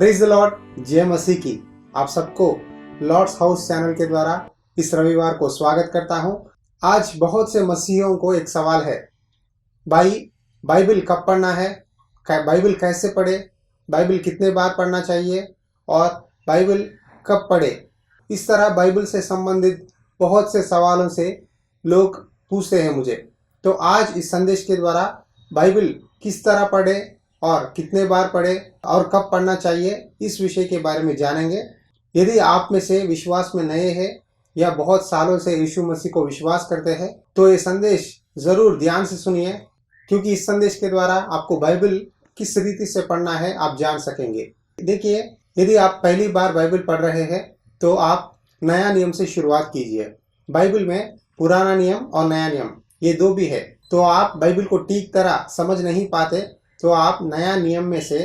Praise the Lord, जय मसीह की। आप सबको लॉर्ड्स हाउस चैनल के द्वारा इस रविवार को स्वागत करता हूं। आज बहुत से मसीहियों को एक सवाल है, भाई बाइबल कब पढ़ना है, बाइबल कैसे पढ़े, बाइबल कितने बार पढ़ना चाहिए और बाइबल कब पढ़े। इस तरह बाइबल से संबंधित बहुत से सवालों से लोग पूछते हैं मुझे। तो आज इस संदेश के द्वारा बाइबल किस तरह पढ़े और कितने बार पढ़े और कब पढ़ना चाहिए, इस विषय के बारे में जानेंगे। यदि आप में से विश्वास में नए हैं या बहुत सालों से यीशु मसीह को विश्वास करते हैं तो ये संदेश ज़रूर ध्यान से सुनिए, क्योंकि इस संदेश के द्वारा आपको बाइबल किस रीति से पढ़ना है आप जान सकेंगे। देखिए, यदि आप पहली बार बाइबल पढ़ रहे हैं तो आप नया नियम से शुरुआत कीजिए। बाइबल में पुराना नियम और नया नियम ये दो भी है। तो आप बाइबल को ठीक तरह समझ नहीं पाते तो आप नया नियम में से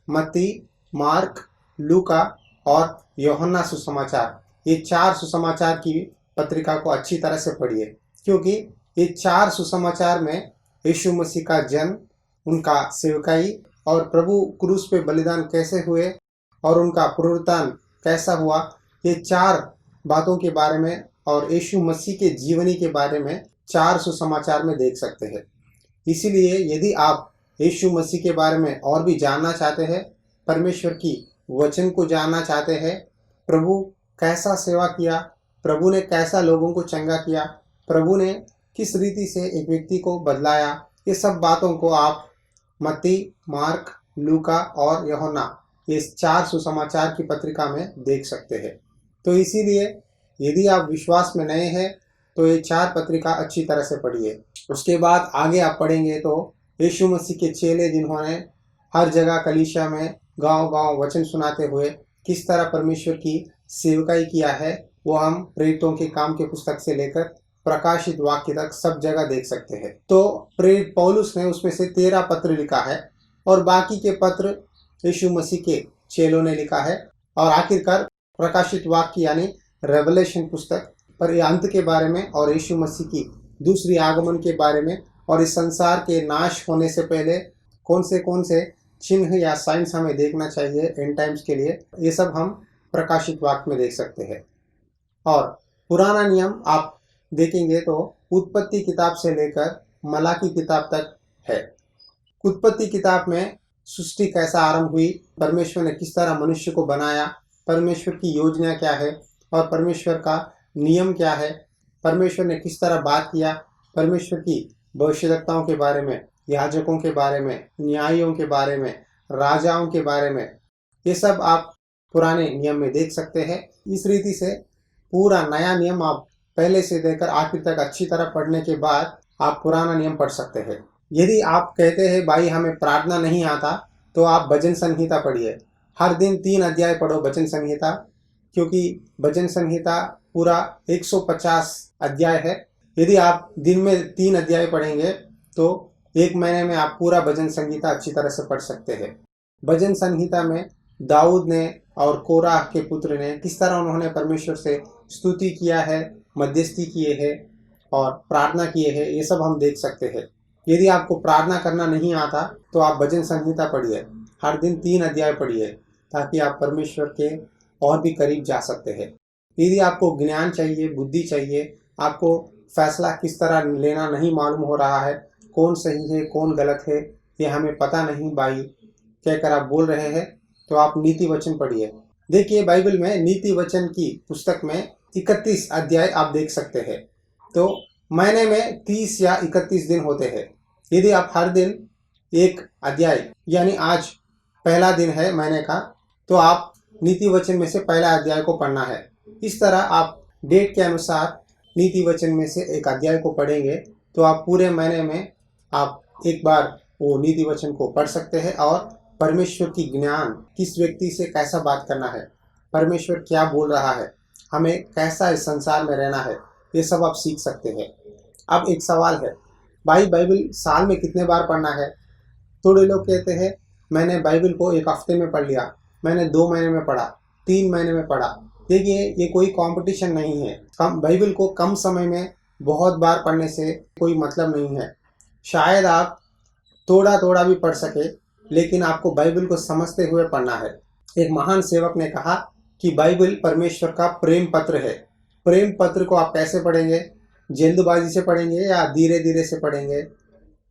मत्ती, मार्क, लूका और यूहन्ना सुसमाचार, ये 4 सुसमाचार की पत्रिका को अच्छी तरह से पढ़िए, क्योंकि ये 4 सुसमाचार में यीशु मसीह का जन्म, उनका सेवकाई और प्रभु क्रूस पे बलिदान कैसे हुए और उनका पुनरुत्थान कैसा हुआ, ये 4 बातों के बारे में और यीशु मसीह के जीवनी के बारे में 4 सुसमाचार में देख सकते हैं। इसीलिए यदि आप यीशु मसीह के बारे में और भी जानना चाहते हैं, परमेश्वर की वचन को जानना चाहते हैं, प्रभु कैसा सेवा किया, प्रभु ने कैसा लोगों को चंगा किया, प्रभु ने किस रीति से एक व्यक्ति को बदलाया, ये सब बातों को आप मत्ती, मार्क, लूका और यूहन्ना, ये 4 सुसमाचार की पत्रिका में देख सकते हैं। तो इसीलिए यदि आप विश्वास में नए हैं तो ये 4 पत्रिका अच्छी तरह से पढ़िए। उसके बाद आगे आप पढ़ेंगे तो यीशु मसीह के चेले जिन्होंने हर जगह कलीसिया में गांव-गांव वचन सुनाते हुए किस तरह परमेश्वर की सेवकाई किया है, वो हम प्रेरितों के काम के पुस्तक से लेकर प्रकाशित वाक्य तक सब जगह देख सकते हैं। तो प्रेरित पौलुस ने उसमें से 13 पत्र लिखा है और बाकी के पत्र यीशु मसीह के चेलों ने लिखा है। और आखिरकार प्रकाशित वाक्य यानी रेवलेशन पुस्तक पर ये अंत के बारे में और यीशु मसीह की दूसरी आगमन के बारे में और इस संसार के नाश होने से पहले कौन से चिन्ह या साइंस हमें देखना चाहिए एंड टाइम्स के लिए, ये सब हम प्रकाशित वाक्य में देख सकते हैं। और पुराना नियम आप देखेंगे तो उत्पत्ति किताब से लेकर मलाकी किताब तक है। उत्पत्ति किताब में सृष्टि कैसा आरंभ हुई, परमेश्वर ने किस तरह मनुष्य को बनाया, परमेश्वर की योजना क्या है और परमेश्वर का नियम क्या है, परमेश्वर ने किस तरह बात किया, परमेश्वर की भविष्यद्वक्ताओं के बारे में, याजकों के बारे में, न्यायियों के बारे में, राजाओं के बारे में, ये सब आप पुराने नियम में देख सकते हैं। इस रीति से पूरा नया नियम आप पहले से लेकर आखिर तक अच्छी तरह पढ़ने के बाद आप पुराना नियम पढ़ सकते हैं। यदि आप कहते हैं भाई हमें प्रार्थना नहीं आता, तो आप भजन संहिता पढ़िए। हर दिन 3 अध्याय पढ़ो भजन संहिता, क्योंकि भजन संहिता पूरा 150 अध्याय है। यदि आप दिन में 3 अध्याय पढ़ेंगे तो 1 महीने में आप पूरा भजन संहिता अच्छी तरह से पढ़ सकते हैं। भजन संहिता में दाऊद ने और कोराह के पुत्र ने किस तरह उन्होंने परमेश्वर से स्तुति किया है, मध्यस्थी किए हैं और प्रार्थना किए हैं, ये सब हम देख सकते हैं। यदि आपको प्रार्थना करना नहीं आता तो आप भजन संहिता पढ़िए, हर दिन 3 अध्याय पढ़िए, ताकि आप परमेश्वर के और भी करीब जा सकते हैं। यदि आपको ज्ञान चाहिए, बुद्धि चाहिए, आपको फैसला किस तरह लेना नहीं मालूम हो रहा है, कौन सही है कौन गलत है ये हमें पता नहीं भाई कहकर आप बोल रहे हैं, तो आप नीति वचन पढ़िए। देखिए, बाइबल में नीति वचन की पुस्तक में 31 अध्याय आप देख सकते हैं। तो महीने में 30 या 31 दिन होते हैं। यदि आप हर दिन एक अध्याय, यानी आज पहला दिन है महीने का, तो आप नीति वचन में से पहला अध्याय को पढ़ना है। इस तरह आप डेट के अनुसार नीति वचन में से एक अध्याय को पढ़ेंगे तो आप पूरे महीने में आप एक बार वो नीति वचन को पढ़ सकते हैं और परमेश्वर की ज्ञान, किस व्यक्ति से कैसा बात करना है, परमेश्वर क्या बोल रहा है, हमें कैसा इस संसार में रहना है, ये सब आप सीख सकते हैं। अब एक सवाल है, भाई बाइबल साल में कितने बार पढ़ना है। थोड़े लोग कहते हैं मैंने बाइबल को 1 हफ्ते में पढ़ लिया, मैंने 2 महीने में पढ़ा, 3 महीने में पढ़ा। देखिए, ये कोई कंपटीशन नहीं है। बाइबल को कम समय में बहुत बार पढ़ने से कोई मतलब नहीं है। शायद आप थोड़ा थोड़ा भी पढ़ सके, लेकिन आपको बाइबल को समझते हुए पढ़ना है। एक महान सेवक ने कहा कि बाइबल परमेश्वर का प्रेम पत्र है। प्रेम पत्र को आप कैसे पढ़ेंगे? जल्दबाजी से पढ़ेंगे या धीरे धीरे से पढ़ेंगे?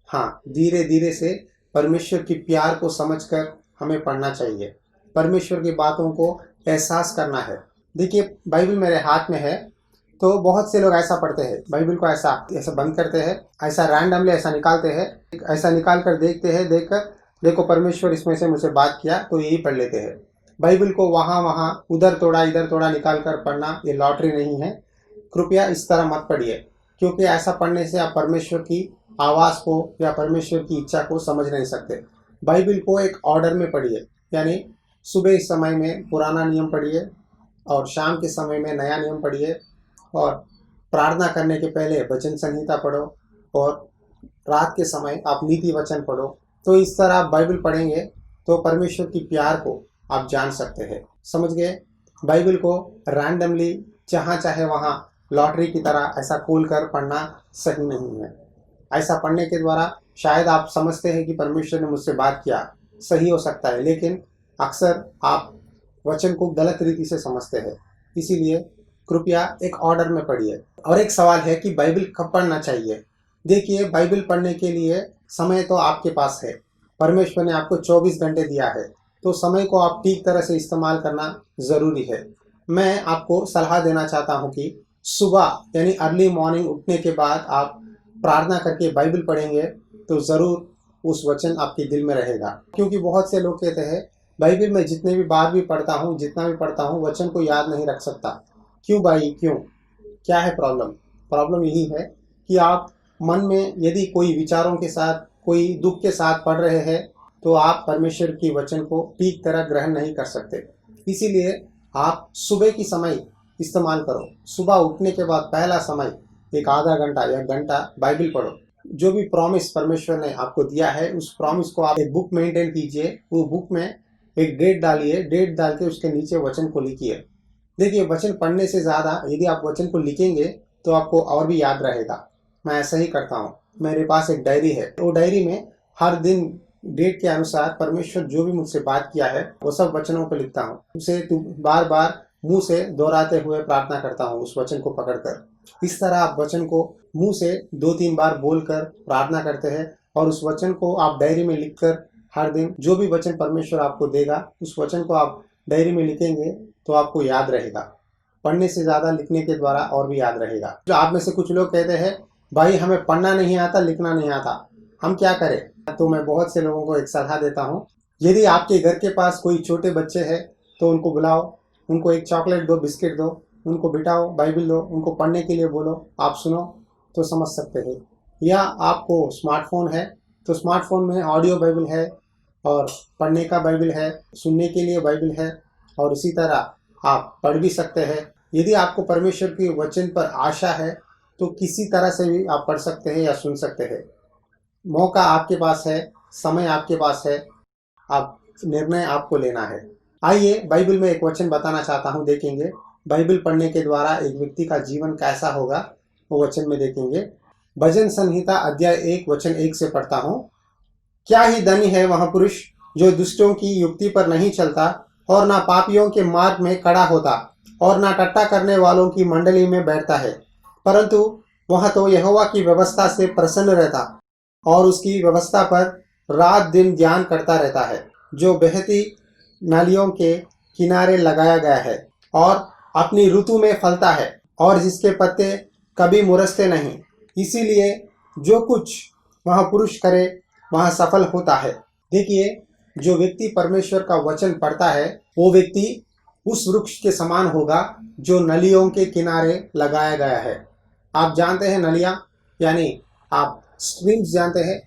हाँ, धीरे धीरे से परमेश्वर की प्यार को समझकर हमें पढ़ना चाहिए। परमेश्वर की बातों को एहसास करना है। देखिए, बाइबल मेरे हाथ में है, तो बहुत से लोग ऐसा पढ़ते हैं, बाइबल को ऐसा ऐसा बंद करते हैं, ऐसा रैंडमली ऐसा निकालते हैं, ऐसा निकाल कर देखते हैं, देखकर देखो परमेश्वर इसमें से मुझसे बात किया, तो यही पढ़ लेते हैं। बाइबल को वहाँ वहाँ उधर थोड़ा इधर थोड़ा निकाल कर पढ़ना ये लॉटरी नहीं है। कृपया इस तरह मत पढ़िए, क्योंकि ऐसा पढ़ने से आप परमेश्वर की आवाज़ को या परमेश्वर की इच्छा को समझ नहीं सकते। बाइबल को एक ऑर्डर में पढ़िए, यानी सुबह इस समय में पुराना नियम पढ़िए और शाम के समय में नया नियम पढ़िए, और प्रार्थना करने के पहले वचन संहिता पढ़ो, और रात के समय आप नीति वचन पढ़ो। तो इस तरह आप बाइबल पढ़ेंगे तो परमेश्वर की प्यार को आप जान सकते हैं। समझ गए? बाइबल को रैंडमली जहाँ चाहे वहाँ लॉटरी की तरह ऐसा खोल कर पढ़ना सही नहीं है। ऐसा पढ़ने के द्वारा शायद आप समझते हैं कि परमेश्वर ने मुझसे बात किया, सही हो सकता है, लेकिन अक्सर आप वचन को गलत रीति से समझते हैं। इसीलिए कृपया एक ऑर्डर में पढ़िए। और एक सवाल है कि बाइबल कब पढ़ना चाहिए? देखिए, बाइबल पढ़ने के लिए समय तो आपके पास है। परमेश्वर ने आपको 24 घंटे दिया है, तो समय को आप ठीक तरह से इस्तेमाल करना ज़रूरी है। मैं आपको सलाह देना चाहता हूँ कि सुबह यानी अर्ली मॉर्निंग उठने के बाद आप प्रार्थना करके बाइबल पढ़ेंगे तो ज़रूर उस वचन आपके दिल में रहेगा। क्योंकि बहुत से लोग कहते हैं बाइबल में जितने भी बार भी पढ़ता हूँ, जितना भी पढ़ता हूँ, वचन को याद नहीं रख सकता। क्यों भाई, क्यों? क्या है प्रॉब्लम? प्रॉब्लम यही है कि आप मन में यदि कोई विचारों के साथ, कोई दुख के साथ पढ़ रहे हैं, तो आप परमेश्वर की वचन को ठीक तरह ग्रहण नहीं कर सकते। इसीलिए आप सुबह की समय इस्तेमाल करो। सुबह उठने के बाद पहला समय एक आधा घंटा या घंटा बाइबल पढ़ो। जो भी प्रॉमिस परमेश्वर ने आपको दिया है, उस प्रॉमिस को आप एक बुक मेंटेन कीजिए। वो बुक में एक डेट डालिए, डेट डाल के उसके नीचे वचन को लिखिए। देखिए, वचन पढ़ने से ज़्यादा यदि आप वचन को लिखेंगे तो आपको और भी याद रहेगा। मैं ऐसा ही करता हूँ। मेरे पास एक डायरी है, वो डायरी में हर दिन डेट के अनुसार परमेश्वर जो भी मुझसे बात किया है वो सब वचनों को लिखता हूँ। उसे बार बार मुंह से दोहराते हुए प्रार्थना करता हूँ उस वचन को पकड़कर। इस तरह आप वचन को मुंह से 2-3 बार बोलकर प्रार्थना करते हैं, और उस वचन को आप डायरी में लिखकर हर दिन जो भी वचन परमेश्वर आपको देगा उस वचन को आप डायरी में लिखेंगे तो आपको याद रहेगा। पढ़ने से ज़्यादा लिखने के द्वारा और भी याद रहेगा। जो आप में से कुछ लोग कहते हैं भाई हमें पढ़ना नहीं आता, लिखना नहीं आता, हम क्या करें? तो मैं बहुत से लोगों को एक सलाह देता हूँ। यदि आपके घर के पास कोई छोटे बच्चे हैं तो उनको बुलाओ, उनको एक चॉकलेट दो, बिस्किट दो, उनको बिठाओ, बाइबल दो, उनको पढ़ने के लिए बोलो, आप सुनो तो समझ सकते हैं। या आपको स्मार्टफोन है तो स्मार्टफोन में ऑडियो बाइबल है, और पढ़ने का बाइबल है, सुनने के लिए बाइबल है, और इसी तरह आप पढ़ भी सकते हैं। यदि आपको परमेश्वर के वचन पर आशा है तो किसी तरह से भी आप पढ़ सकते हैं या सुन सकते हैं। मौका आपके पास है, समय आपके पास है, आप निर्णय आपको लेना है। आइए बाइबल में एक वचन बताना चाहता हूँ, देखेंगे बाइबल पढ़ने के द्वारा एक व्यक्ति का जीवन कैसा होगा, वो वचन में देखेंगे। भजन संहिता अध्याय 1 वचन 1 से पढ़ता हूँ। क्या ही धनी है वह पुरुष जो दुष्टों की युक्ति पर नहीं चलता, और ना पापियों के मार्ग में खड़ा होता, और ना टट्टा करने वालों की मंडली में बैठता है, परंतु वह तो यहोवा की व्यवस्था से प्रसन्न रहता और उसकी व्यवस्था पर रात दिन ध्यान करता रहता है। जो बहती नालियों के किनारे लगाया गया है और अपनी ऋतु में फलता है, और जिसके पत्ते कभी मुरसते नहीं, इसीलिए जो कुछ वह पुरुष करे वह सफल होता है। देखिए, जो व्यक्ति परमेश्वर का वचन पढ़ता है वो व्यक्ति उस वृक्ष के समान होगा जो नलियों के किनारे लगाया गया है। आप जानते हैं नलियाँ, यानी आप स्ट्रीम्स जानते हैं।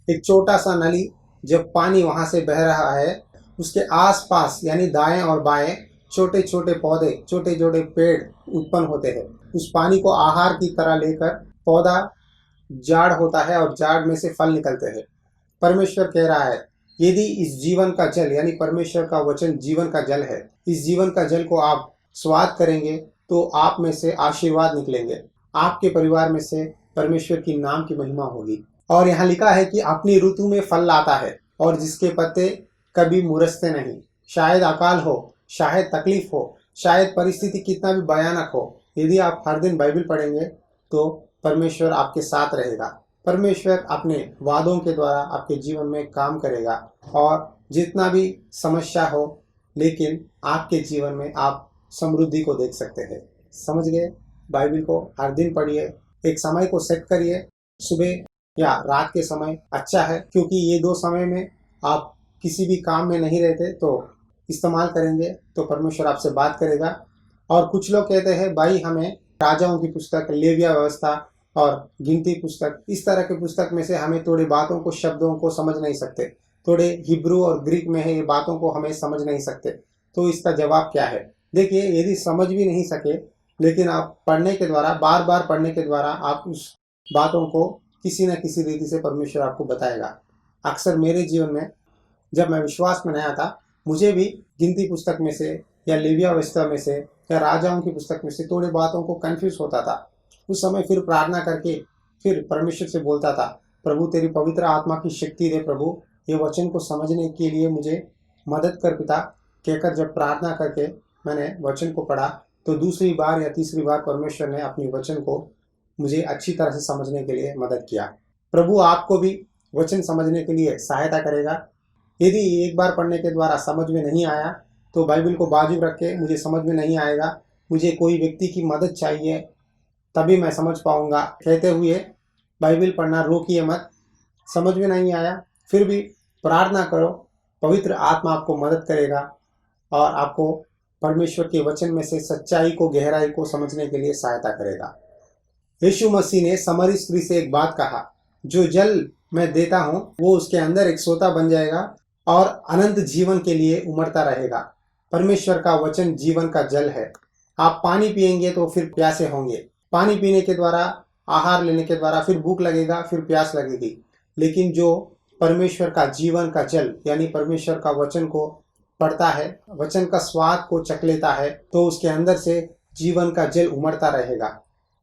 एक छोटा सा नली, जब पानी वहाँ से बह रहा है, उसके आसपास यानी दाएं और बाएं छोटे छोटे पौधे, छोटे छोटे पेड़ उत्पन्न होते हैं। उस पानी को आहार की तरह लेकर पौधा झाड़ होता है और झाड़ में से फल निकलते हैं। परमेश्वर कह रहा है, यदि इस जीवन का जल यानी परमेश्वर का वचन जीवन का जल है, इस जीवन का जल को आप स्वाद करेंगे तो आप में से आशीर्वाद निकलेंगे, आपके परिवार में से परमेश्वर की नाम की महिमा होगी। और यहाँ लिखा है कि अपनी ऋतु में फल लाता है और जिसके पत्ते कभी मुरसते नहीं। शायद अकाल हो, शायद तकलीफ हो, शायद परिस्थिति कितना भी भयानक हो, यदि आप हर दिन बाइबल पढ़ेंगे तो परमेश्वर आपके साथ रहेगा। परमेश्वर अपने वादों के द्वारा आपके जीवन में काम करेगा और जितना भी समस्या हो, लेकिन आपके जीवन में आप समृद्धि को देख सकते हैं। समझ गए? बाइबल को हर दिन पढ़िए, एक समय को सेट करिए, सुबह या रात के समय अच्छा है, क्योंकि ये 2 समय में आप किसी भी काम में नहीं रहते, तो इस्तेमाल करेंगे तो परमेश्वर आपसे बात करेगा। और कुछ लोग कहते हैं भाई हमें राजाओं की पुस्तक, लेविया व्यवस्था और गिनती पुस्तक, इस तरह के पुस्तक में से हमें थोड़ी बातों को, शब्दों को समझ नहीं सकते, थोड़े हिब्रू और ग्रीक में है, ये बातों को हमें समझ नहीं सकते। तो इसका जवाब क्या है? देखिए, यदि समझ भी नहीं सके, लेकिन आप पढ़ने के द्वारा, बार बार पढ़ने के द्वारा आप उस बातों को किसी न किसी रीति से परमेश्वर आपको बताएगा। अक्सर मेरे जीवन में जब मैं विश्वास में नया था, मुझे भी गिनती पुस्तक में से या लेविया व्यवस्था में से या राजाओं की पुस्तक में से थोड़ी बातों को कंफ्यूज होता था। उस समय फिर प्रार्थना करके फिर परमेश्वर से बोलता था, प्रभु तेरी पवित्र आत्मा की शक्ति दे, प्रभु ये वचन को समझने के लिए मुझे मदद कर पिता, कहकर जब प्रार्थना करके मैंने वचन को पढ़ा, तो दूसरी बार या तीसरी बार परमेश्वर ने अपनी वचन को मुझे अच्छी तरह से समझने के लिए मदद किया। प्रभु आपको भी वचन समझने के लिए सहायता करेगा। यदि एक बार पढ़ने के द्वारा समझ में नहीं आया, तो बाइबल को बाजू रख के, मुझे समझ में नहीं आएगा, मुझे कोई व्यक्ति की मदद चाहिए तभी मैं समझ पाऊंगा, कहते हुए बाइबल पढ़ना रोकिए मत। समझ में नहीं आया फिर भी प्रार्थना करो, पवित्र आत्मा आपको मदद करेगा और आपको परमेश्वर के वचन में से सच्चाई को, गहराई को समझने के लिए सहायता करेगा। यीशु मसीह ने समरी स्त्री से एक बात कहा, जो जल मैं देता हूं वो उसके अंदर एक सोता बन जाएगा और अनंत जीवन के लिए उमड़ता रहेगा। परमेश्वर का वचन जीवन का जल है। आप पानी पिएंगे तो फिर प्यासे होंगे, पानी पीने के द्वारा, आहार लेने के द्वारा फिर भूख लगेगा, फिर प्यास लगेगी। लेकिन जो परमेश्वर का जीवन का जल यानी परमेश्वर का वचन को पढ़ता है, वचन का स्वाद को चख लेता है, तो उसके अंदर से जीवन का जल उमड़ता रहेगा।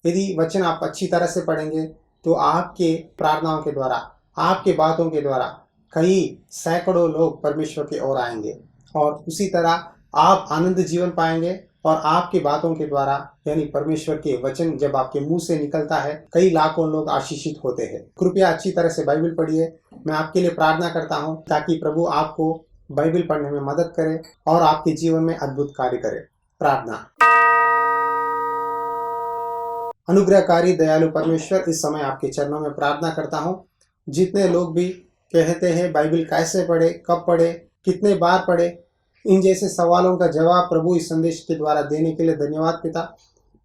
यदि वचन आप अच्छी तरह से पढ़ेंगे तो आपके प्रार्थनाओं के द्वारा, आपके बातों के द्वारा कई सैकड़ों लोग परमेश्वर की ओर आएंगे और उसी तरह आप आनंद जीवन पाएंगे। और आपकी बातों के द्वारा यानी परमेश्वर के वचन जब आपके मुंह से निकलता है, कई लाखों लोग आशीषित होते हैं। कृपया अच्छी तरह से बाइबल पढ़िए। मैं आपके लिए प्रार्थना करता हूं ताकि प्रभु आपको बाइबल पढ़ने में मदद करे और आपके जीवन में अद्भुत कार्य करे। प्रार्थना। अनुग्रहकारी दयालु परमेश्वर, इस समय आपके चरणों में प्रार्थना करता हूं, जितने लोग भी कहते हैं बाइबल कैसे पढ़े, कब पढ़े, कितने बार पढ़े, इन जैसे सवालों का जवाब प्रभु इस संदेश के द्वारा देने के लिए धन्यवाद पिता।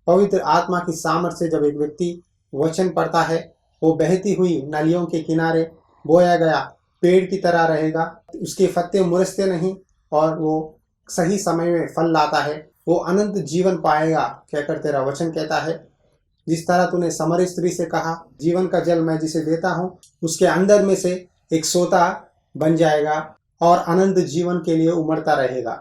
पवित्र आत्मा की सामर्थ्य से जब एक व्यक्ति वचन पढ़ता है, वो बहती हुई नलियों के किनारे बोया गया पेड़ की तरह रहेगा। उसके पत्ते मुरझते नहीं और वो सही समय में फल लाता है। वो अनंत जीवन पाएगा, कहकर तेरा वचन कहता है। जिस तरह तूने समरी स्त्री से कहा, जीवन का जल मैं जिसे देता हूँ, उसके अंदर में से एक सोता बन जाएगा और अनंत जीवन के लिए उमड़ता रहेगा।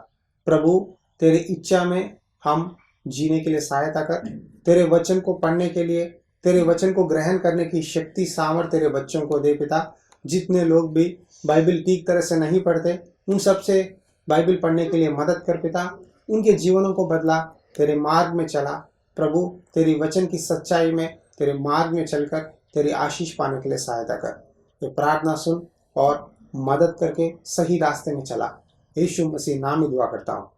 प्रभु, तेरी इच्छा में हम जीने के लिए सहायता कर। तेरे वचन को पढ़ने के लिए, तेरे वचन को ग्रहण करने की शक्ति, सामर्थ तेरे बच्चों को दे पिता। जितने लोग भी बाइबल ठीक तरह से नहीं पढ़ते, उन सब से बाइबल पढ़ने के लिए मदद कर पिता। उनके जीवनों को बदला, तेरे मार्ग में चला। प्रभु, तेरी वचन की सच्चाई में, तेरे मार्ग में चलकर तेरी आशीष पाने के लिए सहायता कर। ये प्रार्थना सुन और मदद करके सही रास्ते में चला। यीशु मसीह नाम में दुआ करता हूँ,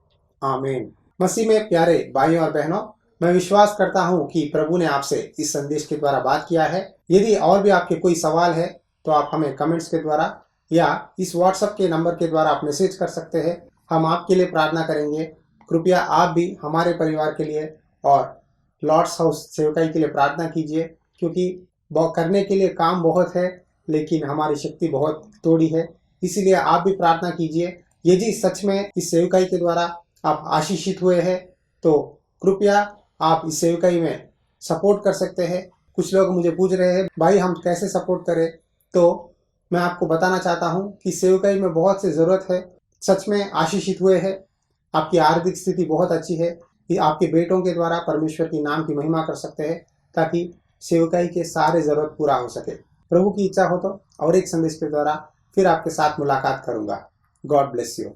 आमीन। मसीह में प्यारे भाइयों और बहनों, मैं विश्वास करता हूँ कि प्रभु ने आपसे इस संदेश के द्वारा बात किया है। यदि और भी आपके कोई सवाल है तो आप हमें कमेंट्स के द्वारा या इस व्हाट्सएप के नंबर के द्वारा आप मैसेज कर सकते हैं। हम आपके लिए प्रार्थना करेंगे। कृपया आप भी हमारे परिवार के लिए और लॉर्ड्स हाउस सेवकाई के लिए प्रार्थना कीजिए, क्योंकि करने के लिए काम बहुत है लेकिन हमारी शक्ति बहुत थोड़ी है। इसीलिए आप भी प्रार्थना कीजिए। यदि सच में इस सेवकाई के द्वारा आप आशीषित हुए हैं तो कृपया आप इस सेवकाई में सपोर्ट कर सकते हैं। कुछ लोग मुझे पूछ रहे हैं भाई हम कैसे सपोर्ट करें, तो मैं आपको बताना चाहता हूं कि सेवकाई में बहुत सी ज़रूरत है। सच में आशीषित हुए हैं, आपकी आर्थिक स्थिति बहुत अच्छी है, कि आपके बेटों के द्वारा परमेश्वर की नाम की महिमा कर सकते हैं ताकि सेवकाई के सारे ज़रूरत पूरा हो सके। प्रभु की इच्छा हो तो और एक संदेश के द्वारा फिर आपके साथ मुलाकात करूंगा। God bless you.